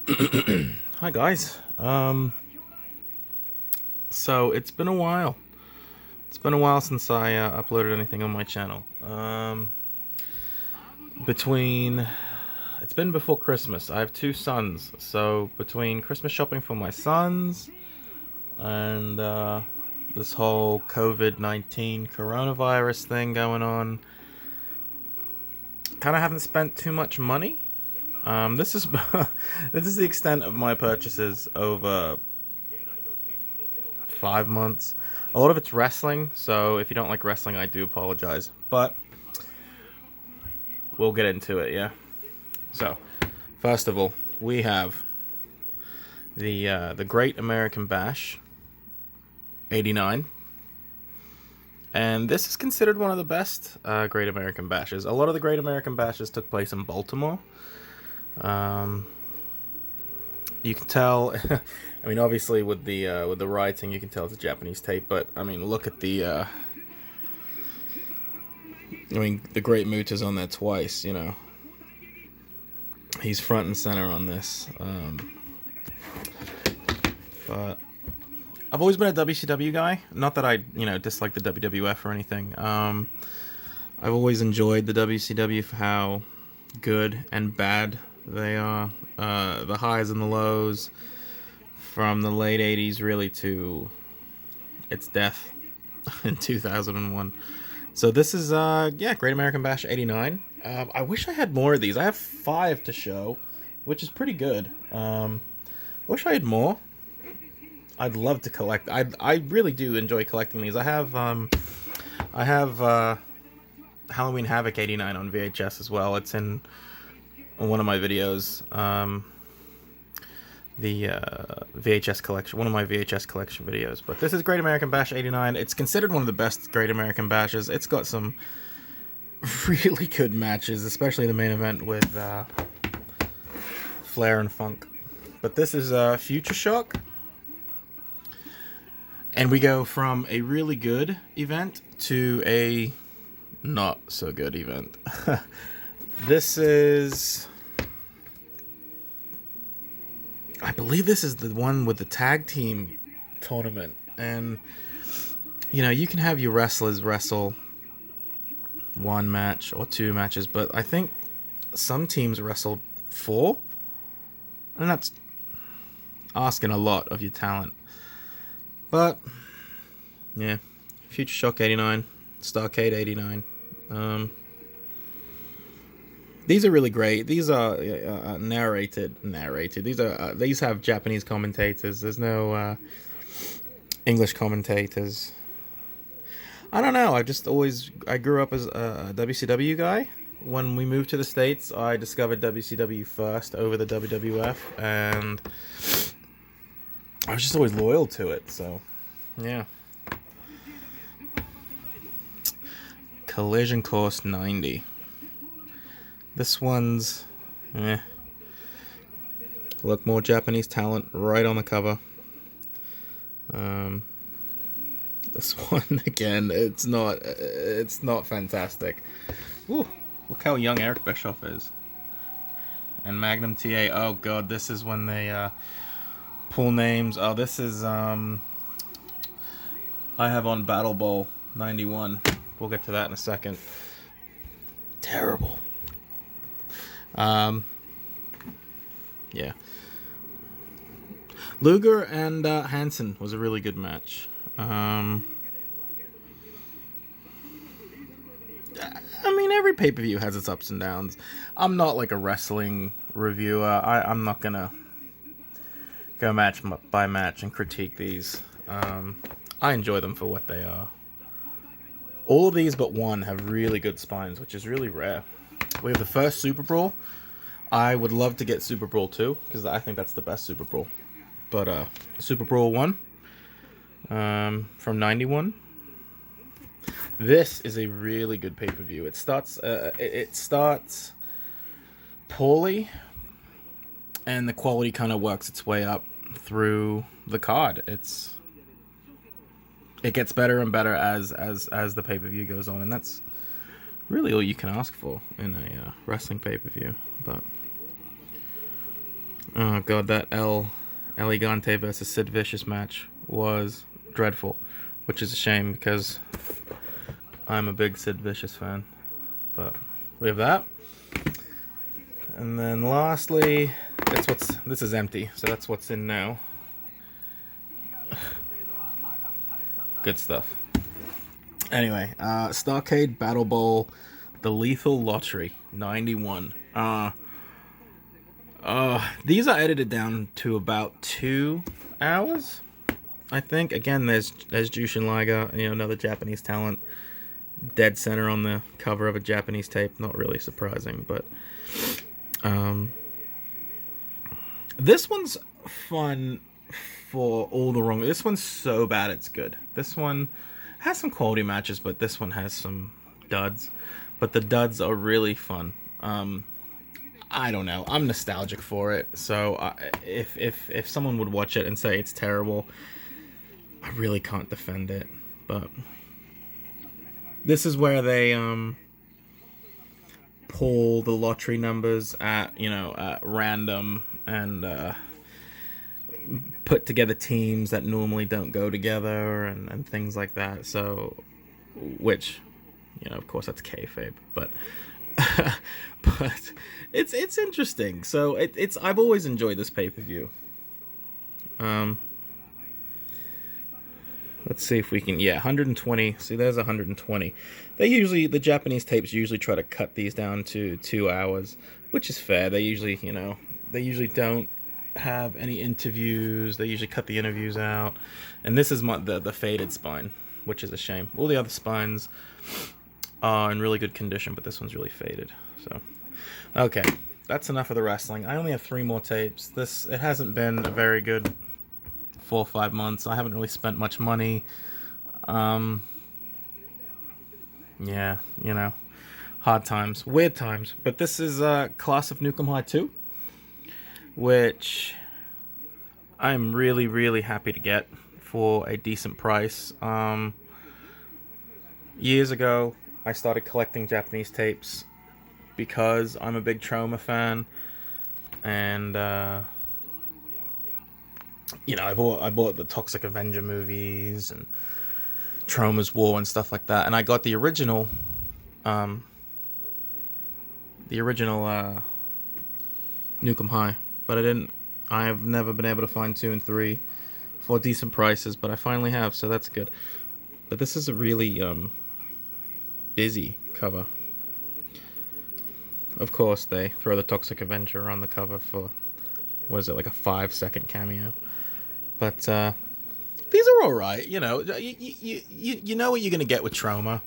Hi guys. So it's been a while. It's been a while since I uploaded anything on my channel. Between it's been before Christmas. I have two sons, so between Christmas shopping for my sons and this whole COVID-19 coronavirus thing going on, kind of haven't spent too much money. This is this is the extent of my purchases over 5 months. A lot of it's wrestling, so if you don't like wrestling, I do apologize. But we'll get into it, yeah. So, first of all, we have the Great American Bash '89, and this is considered one of the best Great American Bashes. A lot of the Great American Bashes took place in Baltimore. You can tell. I mean, obviously with the writing, you can tell it's a Japanese tape. But I mean, look at the. The Great Muta's on there twice. You know, he's front and center on this. But I've always been a WCW guy. Not that I dislike the WWF or anything. I've always enjoyed the WCW for how good and bad they are. The highs and the lows from the late 80s really to its death in 2001. So this is Great American Bash '89. I wish I had more of these. I have 5 to show, which is pretty good. I wish I had more. I'd love to collect. I really do enjoy collecting these. I have Halloween Havoc '89 on VHS as well. It's in one of my videos. The VHS collection, one of my VHS collection videos. But this is Great American Bash '89. It's considered one of the best Great American Bashes. It's got some really good matches, especially the main event with Flair and Funk. But this is Future Shock. And we go from a really good event to a not so good event. This is, I believe this is the one with the tag team tournament. And, you can have your wrestlers wrestle 1 match or 2 matches, but I think some teams wrestled 4. And that's asking a lot of your talent. But, yeah, Future Shock '89, Starcade '89. These are really great. These are narrated. These have Japanese commentators. There's no English commentators. I don't know. I grew up as a WCW guy. When we moved to the States, I discovered WCW first over the WWF, and I was just always loyal to it. So, yeah. Collision Course 90. This one's, Look, more Japanese talent right on the cover. This one again, it's not fantastic. Ooh, look how young Eric Bischoff is. And Magnum TA. Oh god, this is when they pull names. Oh, this is I have on Battle Bowl '91. We'll get to that in a second. Terrible. Yeah. Luger and Hansen was a really good match. I mean, every pay-per-view has its ups and downs. I'm not like a wrestling reviewer. I'm not gonna go match by match and critique these. I enjoy them for what they are. All of these but one have really good spines, which is really rare. We have the first Super Brawl. I would love to get Super Brawl 2, because I think that's the best Super Brawl. But Super Brawl 1 from '91. This is a really good pay-per-view. It starts poorly, and the quality kind of works its way up through the card. It gets better and better as the pay-per-view goes on, and that's really all you can ask for in a wrestling pay-per-view. But Oh god, that El Elegante versus Sid Vicious match was dreadful, which is a shame because I'm a big Sid Vicious fan. But we have that, and then lastly, this is empty, so that's what's in now. Good stuff. Anyway, Starcade Battle Bowl, the Lethal Lottery, 91. These are edited down to about 2 hours, I think. Again, there's Jushin Liger, another Japanese talent, dead center on the cover of a Japanese tape. Not really surprising, but this one's fun for all the wrong. This one's so bad it's good. This one has some quality matches, but this one has some duds. But the duds are really fun. I don't know. I'm nostalgic for it. So if someone would watch it and say it's terrible, I really can't defend it. But this is where they pull the lottery numbers at random and put together teams that normally don't go together and things like that. So, which, of course that's kayfabe, but but it's interesting. So it's I've always enjoyed this pay-per-view. Let's see if we can. Yeah, 120. See, there's 120. The Japanese tapes usually try to cut these down to 2 hours, which is fair. They usually don't have any interviews. They usually cut the interviews out, and this is the faded spine, which is a shame. All the other spines are in really good condition, but this one's really faded. So, okay, that's enough of the wrestling. I only have 3 more tapes. It hasn't been a very good 4 or 5 months. I haven't really spent much money. Yeah, hard times, weird times. But this is Class of Nukem High 2, which I'm really, really happy to get for a decent price. Years ago, I started collecting Japanese tapes because I'm a big Troma fan, and I bought the Toxic Avenger movies and Troma's War and stuff like that, and I got the original Nukem High, but I've never been able to find 2 and 3 for decent prices, but I finally have, so that's good. But this is a really busy cover. Of course, they throw the Toxic Avenger on the cover for, what is it, like a 5-second cameo. But these are all right. You know what you're gonna get with Troma.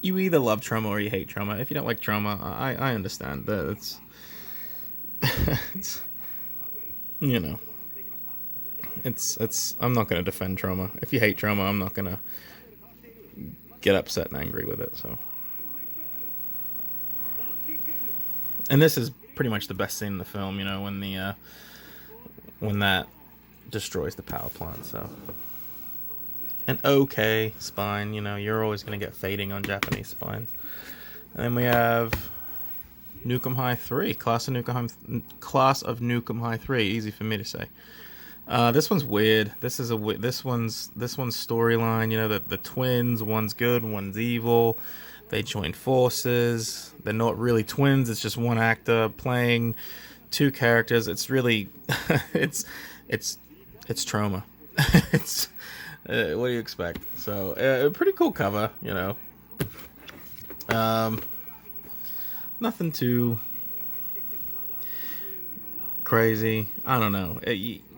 You either love Troma or you hate Troma. If you don't like Troma, I understand that it's I'm not gonna defend Troma. If you hate Troma, I'm not gonna get upset and angry with it. So, and this is pretty much the best scene in the film. When that destroys the power plant. So, an okay spine. You're always gonna get fading on Japanese spines. And then we have Nukem High 3, Class of Nukem High 3. Easy for me to say. This one's weird. This one's storyline. The twins. One's good. One's evil. They join forces. They're not really twins. It's just one actor playing 2 characters. It's really, it's Troma. It's what do you expect? So a pretty cool cover. Nothing too crazy. I don't know.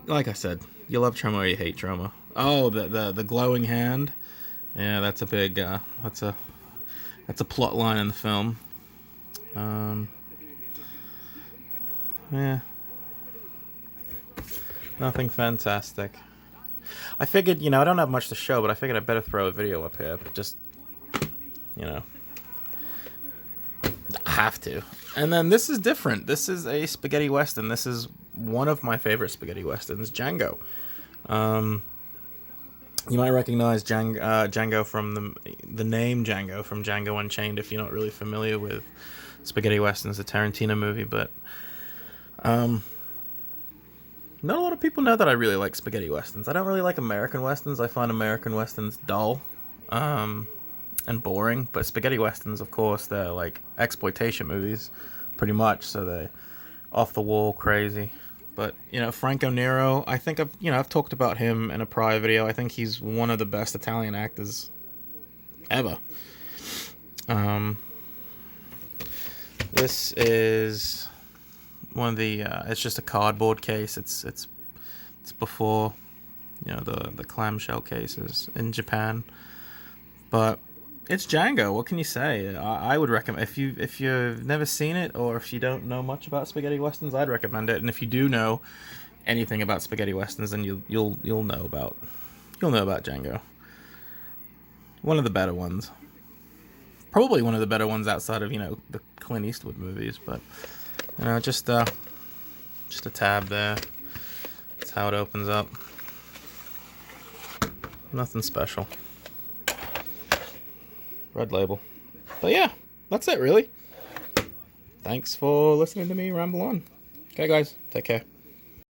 Like I said, you love Troma or you hate Troma. Oh, the glowing hand. Yeah, that's a big that's a plot line in the film. Yeah, nothing fantastic. I figured, I don't have much to show, but I figured I'd better throw a video up here. Just, I have to. And then this is different. This is a spaghetti western. This is one of my favorite spaghetti westerns, Django. You might recognize Django from the name Django from Django Unchained if you're not really familiar with spaghetti westerns, a Tarantino movie. But Not a lot of people know that I really like spaghetti westerns. I don't really like American westerns. I find American westerns dull, and boring. But spaghetti westerns, of course, they're like exploitation movies, pretty much. So they off the wall, crazy. But Franco Nero, I think I've talked about him in a prior video. I think he's one of the best Italian actors ever. This is one of the. It's just a cardboard case. It's before, the clamshell cases in Japan. But it's Django. What can you say? I would recommend, if you've never seen it, or if you don't know much about spaghetti westerns, I'd recommend it. And if you do know anything about spaghetti westerns, then you'll know about Django. One of the better ones. Probably one of the better ones outside of the Clint Eastwood movies. But just a tab there. That's how it opens up. Nothing special. Red label. But yeah, that's it really. Thanks for listening to me ramble on. Okay guys, take care.